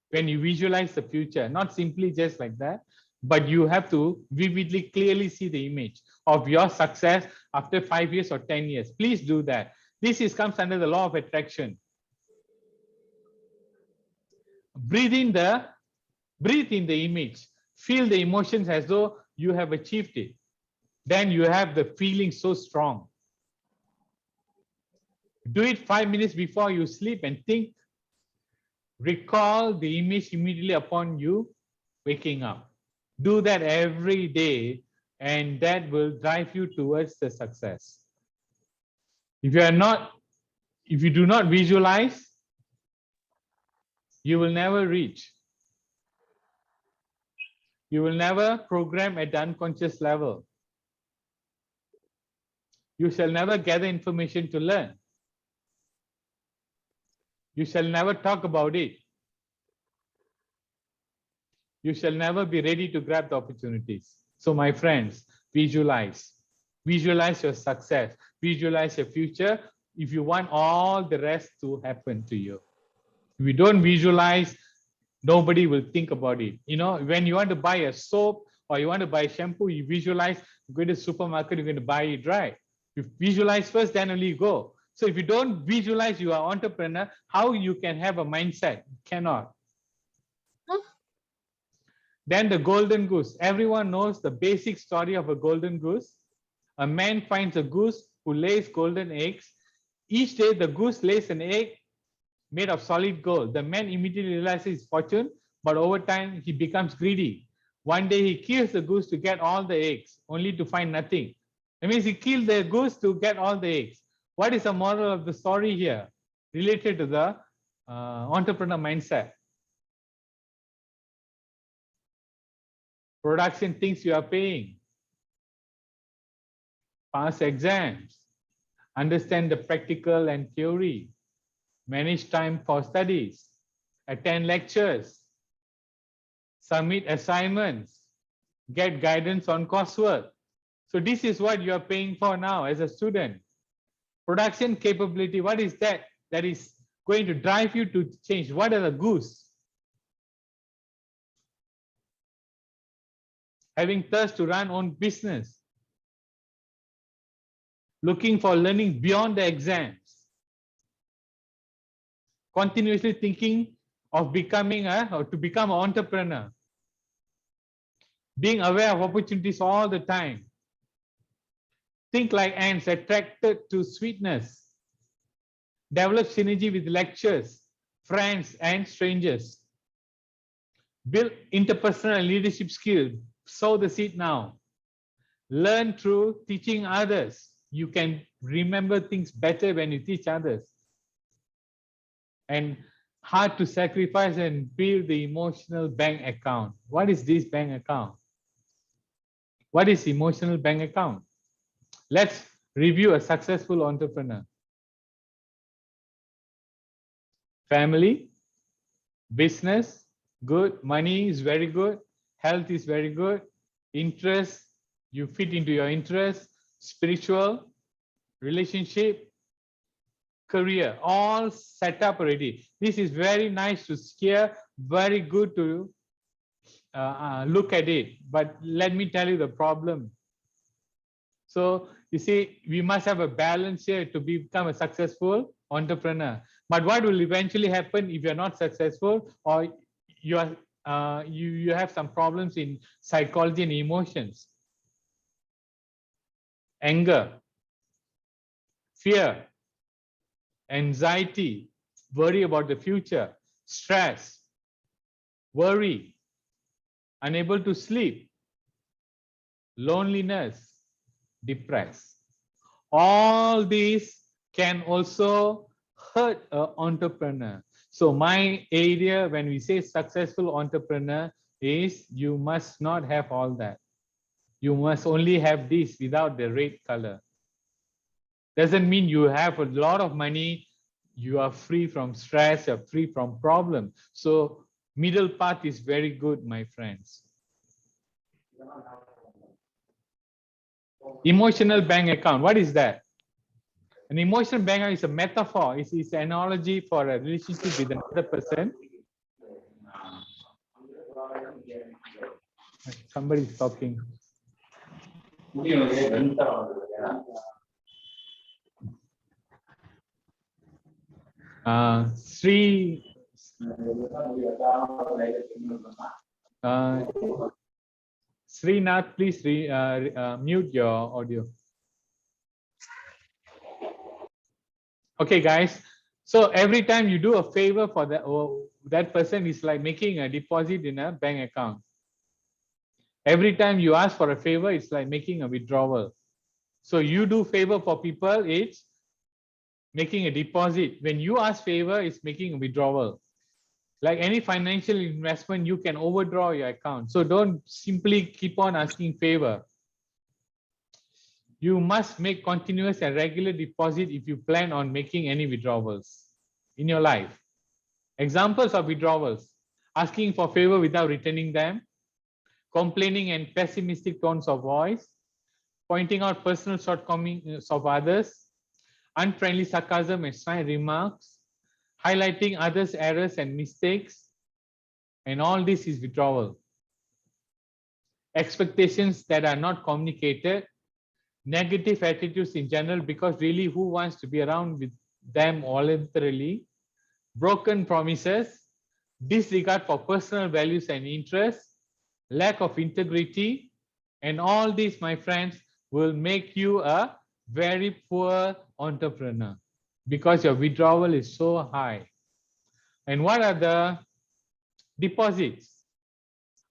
when you visualize the future, not simply just like that, but you have to vividly, clearly see the image of your success after 5 years or 10 years. Please do that. This comes under the law of attraction. Breathe in the image. Feel the emotions as though you have achieved it. Then you have the feeling so strong. Do it 5 minutes before you sleep and think. Recall the image immediately upon you waking up. Do that every day, and that will drive you towards the success. If you do not visualize, you will never reach. You will never program at the unconscious level. You shall never gather information to learn. You shall never talk about it. You shall never be ready to grab the opportunities. So my friends, visualize. Visualize your success. Visualize your future if you want all the rest to happen to you. If you don't visualize, nobody will think about it. You know, when you want to buy a soap or you want to buy shampoo, you visualize, you go to the supermarket, you're going to buy it, right? You visualize first, then only you go. So if you don't visualize you are an entrepreneur, how you can have a mindset? You cannot. Then the golden goose. Everyone knows the basic story of a golden goose. A man finds a goose who lays golden eggs. Each day the goose lays an egg made of solid gold. The man immediately realizes his fortune, but over time he becomes greedy. One day he kills the goose to get all the eggs, only to find nothing. That means he killed the goose to get all the eggs. What is the moral of the story here related to the entrepreneur mindset? Production thinks you are paying. Pass exams. Understand the practical and theory. Manage time for studies. Attend lectures. Submit assignments. Get guidance on coursework. So this is what you are paying for now as a student. Production capability, what is that? That is going to drive you to change. What are the goose? Having thirst to run own business. Looking for learning beyond the exams. Continuously thinking of becoming or to become an entrepreneur. Being aware of opportunities all the time. Think like ants, attracted to sweetness. Develop synergy with lectures, friends, and strangers. Build interpersonal and leadership skills. Sow the seed now. Learn through teaching others. You can remember things better when you teach others. And hard to sacrifice and build the emotional bank account. What is this bank account? What is emotional bank account? Let's review a successful entrepreneur. Family, business, good. Money is very good. Health is very good. Interest, you fit into your interest. Spiritual, relationship, career, all set up already. This is very nice to hear, very good to look at it. But let me tell you the problem. So you see, we must have a balance here to become a successful entrepreneur. But what will eventually happen if you're not successful or you are you have some problems in psychology and emotions? Anger, fear, anxiety, worry about the future, stress, worry, unable to sleep, loneliness, depressed. All these can also hurt an entrepreneur. So my area when we say successful entrepreneur is you must not have all that. You must only have this without the red color. Doesn't mean you have a lot of money, you are free from stress, you're free from problem. So middle path is very good, my friends. Emotional bank account, what is that? An emotional bank account is a metaphor, it's an analogy for a relationship with another person. Somebody is talking. Sri Srinath, please mute your audio. Okay, guys. So every time you do a favor for that person is like making a deposit in a bank account. Every time you ask for a favor, it's like making a withdrawal. So you do favor for people, it's making a deposit. When you ask favor, it's making a withdrawal. Like any financial investment, you can overdraw your account. So don't simply keep on asking favor. You must make continuous and regular deposit if you plan on making any withdrawals in your life. Examples of withdrawals: asking for favor without returning them, complaining and pessimistic tones of voice, pointing out personal shortcomings of others, unfriendly sarcasm and snide remarks, highlighting others' errors and mistakes, and all this is withdrawal. Expectations that are not communicated, negative attitudes in general, because really who wants to be around with them voluntarily, broken promises, disregard for personal values and interests, lack of integrity, and all these, my friends, will make you a very poor entrepreneur because your withdrawal is so high. And what are the deposits?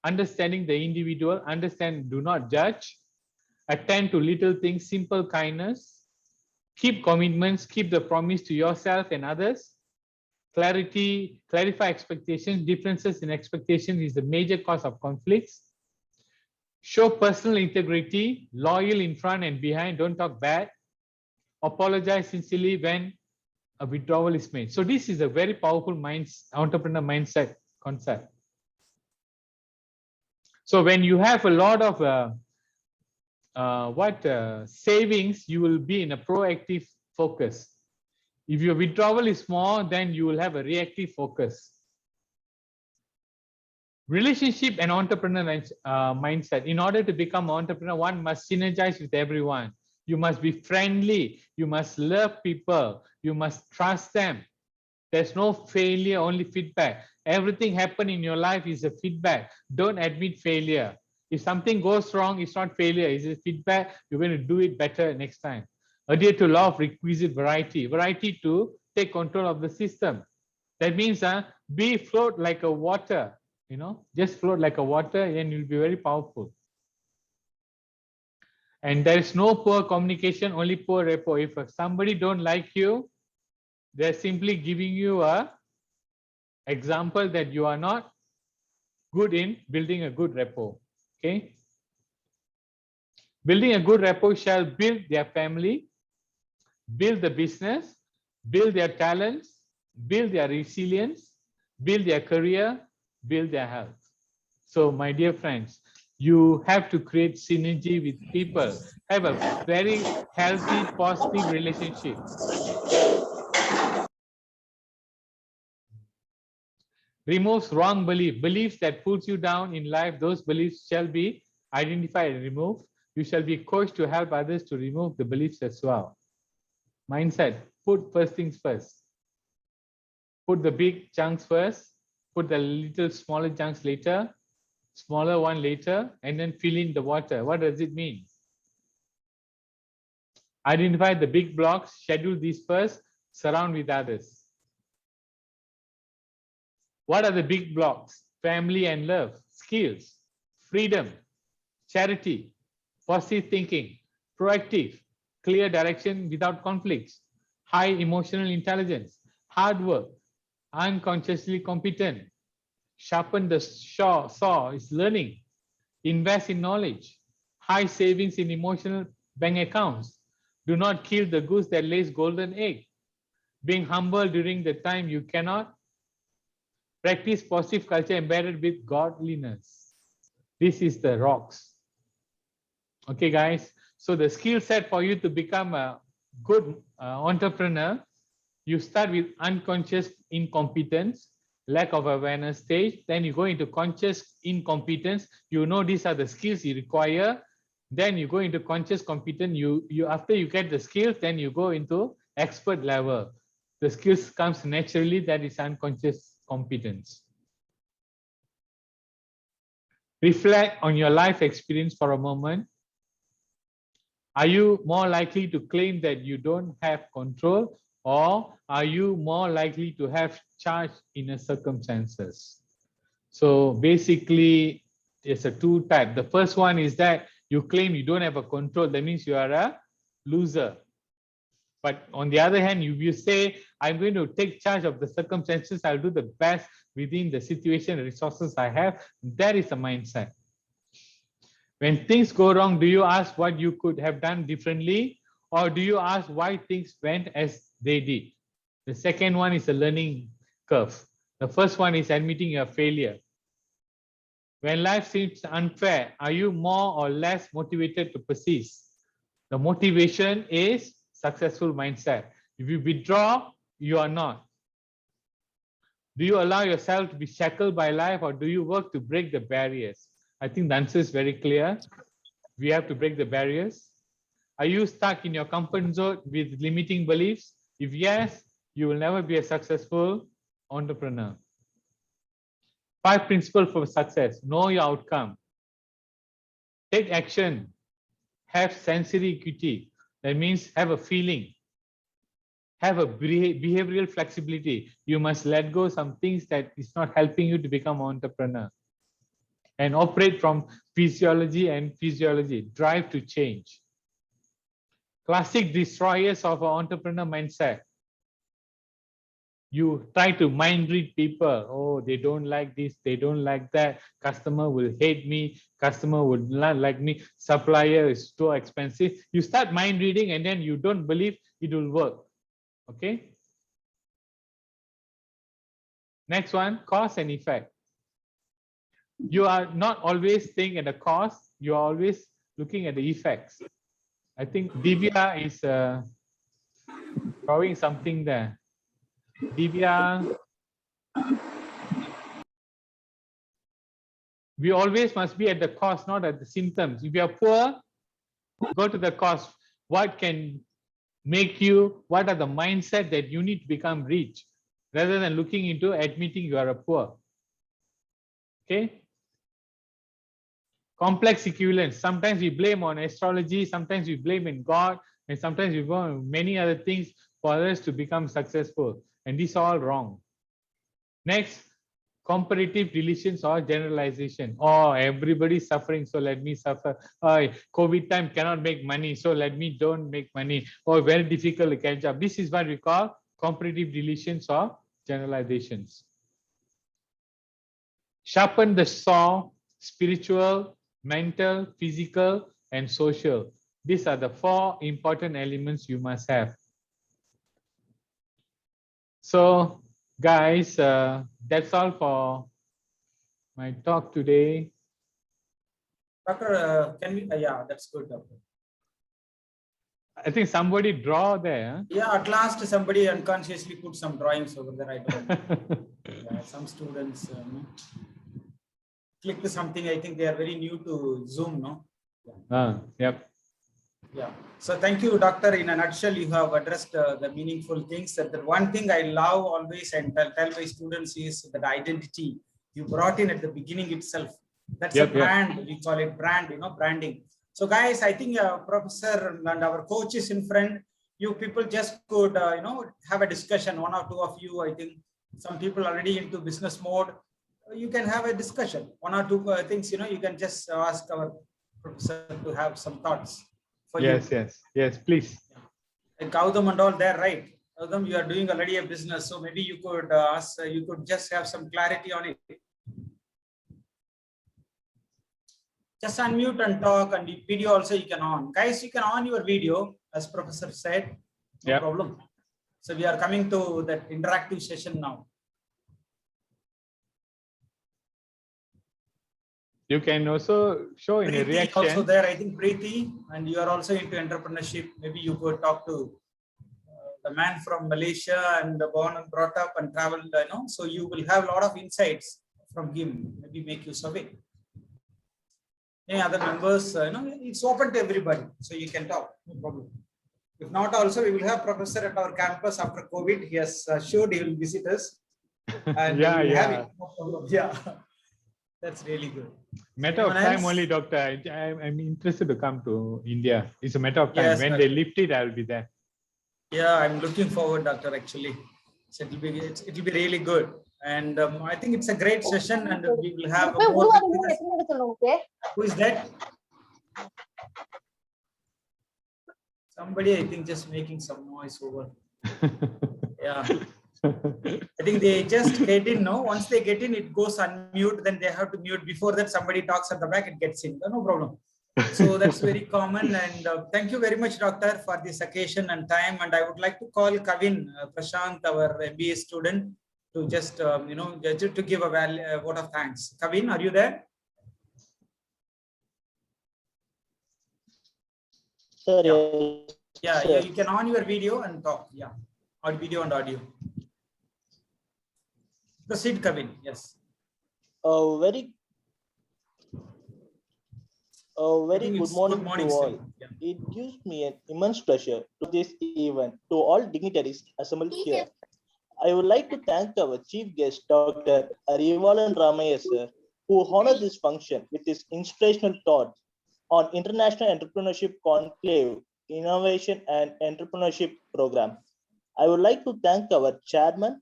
Understanding the individual, understand, do not judge, attend to little things, simple kindness, keep commitments, keep the promise to yourself and others, clarity, clarify expectations. Differences in expectations is the major cause of conflicts. Show personal integrity, loyal in front and behind, don't talk bad. Apologize sincerely when a withdrawal is made. So this is a very powerful entrepreneur mindset concept. So when you have a lot of savings, you will be in a proactive focus. If your withdrawal is small, then you will have a reactive focus. Relationship and entrepreneur mindset. In order to become an entrepreneur, one must synergize with everyone. You must be friendly. You must love people. You must trust them. There's no failure, only feedback. Everything happen in your life is a feedback. Don't admit failure. If something goes wrong, it's not failure, it's a feedback. You're going to do it better next time. Adhere to law of requisite variety. Variety to take control of the system. That means be float like a water. Just float like a water and you'll be very powerful. And there is no poor communication, only poor rapport. If somebody don't like you, they're simply giving you a example that you are not good in building a good rapport. Okay. Building a good rapport shall build their family, build the business, build their talents, build their resilience, build their career, build their health. So my dear friends, you have to create synergy with people, have a very healthy, positive relationship. Removes wrong beliefs that pulls you down in life. Those beliefs shall be identified and removed. You shall be coached to help others to remove the beliefs as well. Mindset, put first things first. Put the big chunks first, put the little smaller chunks later, smaller one later, and then fill in the water. What does it mean? Identify the big blocks, schedule these first, surround with others. What are the big blocks? family and love, skills, freedom, charity, positive thinking, proactive, clear direction without conflicts, high emotional intelligence, hard work, unconsciously competent, sharpen the saw is learning, invest in knowledge, high savings in emotional bank accounts, do not kill the goose that lays golden egg, being humble during the time you cannot, practice positive culture embedded with godliness. This is the rocks. Okay, guys. So the skill set for you to become a good entrepreneur, you start with unconscious incompetence, lack of awareness stage. Then you go into conscious incompetence. You know these are the skills you require. Then you go into conscious competence. You after you get the skills, then you go into expert level. The skills comes naturally. That is unconscious competence. Reflect on your life experience for a moment. Are you more likely to claim that you don't have control, or are you more likely to have charge in a circumstances? So basically, it's a two type. The first one is that you claim you don't have a control. That means you are a loser. But on the other hand, you say, I'm going to take charge of the circumstances. I'll do the best within the situation, resources I have. That is a mindset. When things go wrong, do you ask what you could have done differently, or do you ask why things went as they did? The second one is a learning curve. The first one is admitting your failure. When life seems unfair, are you more or less motivated to persist? The motivation is successful mindset. If you withdraw, you are not. Do you allow yourself to be shackled by life, or do you work to break the barriers? I think the answer is very clear. We have to break the barriers. Are you stuck in your comfort zone with limiting beliefs? If yes, you will never be a successful entrepreneur. 5 principles for success. Know your outcome. Take action. Have sensory equity. That means have a feeling. Have a behavioral flexibility. You must let go some things that is not helping you to become an entrepreneur. And operate from physiology and physiology. Drive to change. Classic destroyers of an entrepreneur mindset. You try to mind read people. Oh, they don't like this, they don't like that. Customer will hate me. Customer would not like me. Supplier is too expensive. You start mind reading and then you don't believe it will work. Okay. Next one, cause and effect. You are not always thinking at the cause. You are always looking at the effects. I think Divya is drawing something there. Divya, we always must be at the cause, not at the symptoms. If you are poor, go to the cause. What can make you, what are the mindset that you need to become rich, rather than looking into admitting you are a poor. Okay. Complex equivalence. Sometimes we blame on astrology, sometimes we blame in God, and sometimes we blame on many other things for others to become successful. And these are all wrong. Next, comparative relations or generalization. Oh, everybody's suffering, so let me suffer. Oh, COVID time cannot make money, so let me don't make money. Oh, very difficult to catch up. This is what we call comparative relations or generalizations. Sharpen the saw, spiritual, mental, physical, and social. These are the 4 important elements you must have. So, guys, that's all for my talk today. Doctor, can we? Yeah, that's good, Doctor. I think somebody draw there. Yeah, at last somebody unconsciously put some drawings over there. I don't know. Yeah, some students clicked something. I think they are very new to Zoom, no? Yeah. Yep. Yeah. So thank you, Doctor. In a nutshell, you have addressed the meaningful things. That the one thing I love always and tell my students is that identity you brought in at the beginning itself. That's a brand. We call it brand, branding. So guys, I think Professor and our coach is in front. You people just could, have a discussion, 1 or 2 of you. I think some people already into business mode. you can have a discussion. One or two things, you can just ask our professor to have some thoughts for you. Yes, please. And Gautam and all there, right? Gautam, you are doing already a business, so maybe you could ask, you could just have some clarity on it. Just unmute and talk, and the video also you can on. Guys, you can on your video, as professor said, no problem. So we are coming to that interactive session now. You can also show in a reaction. Also there, I think Preeti, and you are also into entrepreneurship. Maybe you could talk to the man from Malaysia and born and brought up and traveled, so you will have a lot of insights from him. Maybe make use of it. Any other members, it's open to everybody, so you can talk, no problem. If not, also we will have professor at our campus after COVID. He has assured he will visit us. And yeah. Have it. No problem. Yeah, that's really good. Matter of time only, doctor. I'm interested to come to India. It's a matter of time. Yes, when they lift it, I will be there. Yeah, I'm looking forward, doctor. Actually, so it'll be really good. And I think it's a great session, and we will have more. Who is that? Somebody, I think, just making some noise over. Yeah. I think they just get in, no? Once they get in, it goes unmute, then they have to mute. Before that, somebody talks at the back, it gets in. No problem. So that's very common. And thank you very much, doctor, for this occasion and time. And I would like to call Kavin Prashant, our MBA student, to just, to give a vote of thanks. Kavin, are you there? Sir, yeah, you can on your video and talk. Yeah, on video and audio. Proceed, Kavin. Yes. Very good morning to all. Yeah. It gives me an immense pleasure to this event, to all dignitaries assembled here. I would like to thank our chief guest, Dr. Arivalan Ramaiah, sir, who honored this function with his inspirational thoughts on International Entrepreneurship Conclave, Innovation and Entrepreneurship Program. I would like to thank our chairman,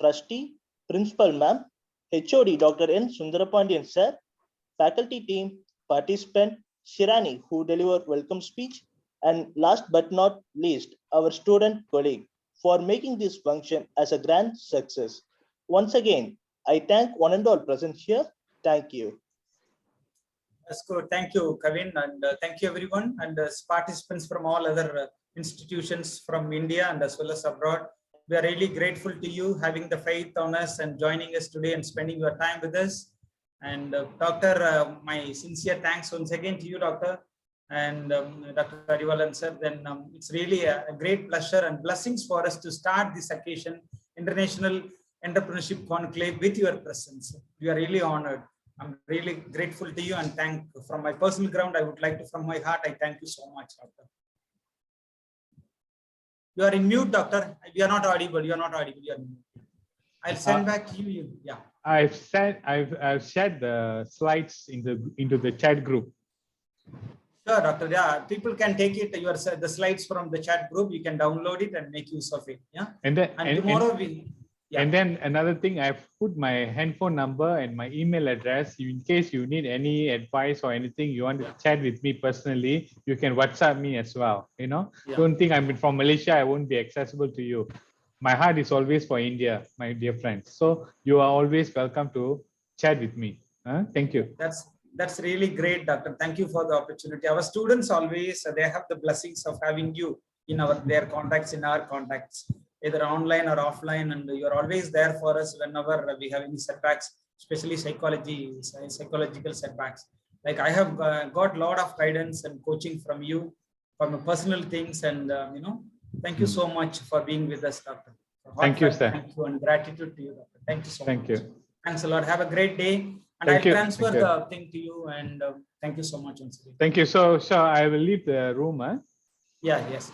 trustee, principal ma'am, HOD Dr. N. Sundarapandian sir, faculty team, participant, Shirani, who delivered welcome speech, and last but not least, our student colleague for making this function as a grand success. Once again, I thank one and all present here. Thank you. That's good. Thank you, Kavin, and thank you, everyone, and participants from all other institutions from India and as well as abroad. We are really grateful to you having the faith on us and joining us today and spending your time with us. And Doctor, my sincere thanks once again to you, Doctor, and Dr. Arivalan sir. Then it's really a great pleasure and blessings for us to start this occasion, International Entrepreneurship Conclave, with your presence. We are really honored. I'm really grateful to you and thank from my personal ground. I would like to, from my heart, I thank you so much, Doctor. You are in mute, Doctor. You are not audible. You are not audible. You are in mute. I'll send back to you. Yeah. I've shared the slides into the chat group. Sure, Doctor. Yeah, people can take it. The slides from the chat group. You can download it and make use of it. Yeah. And then tomorrow And then another thing, I've put my handphone number and my email address. In case you need any advice or anything, you want to chat with me personally, you can WhatsApp me as well. Don't think I'm from Malaysia, I won't be accessible to you. My heart is always for India, my dear friends. So you are always welcome to chat with me. Thank you. That's really great, Doctor. Thank you for the opportunity. Our students always, they have the blessings of having you in their contacts, in our contacts, either online or offline, and you're always there for us whenever we have any setbacks, especially psychological setbacks. Like I have got a lot of guidance and coaching from you for my personal things, and thank you so much for being with us, Doctor. Thank you, sir. Thank you and gratitude to you, Doctor. Thank you so much. Thank you. Thanks a lot. Have a great day. And I'll transfer the thing to you, and thank you so much once again. Thank you. So I will leave the room. Yeah, yes.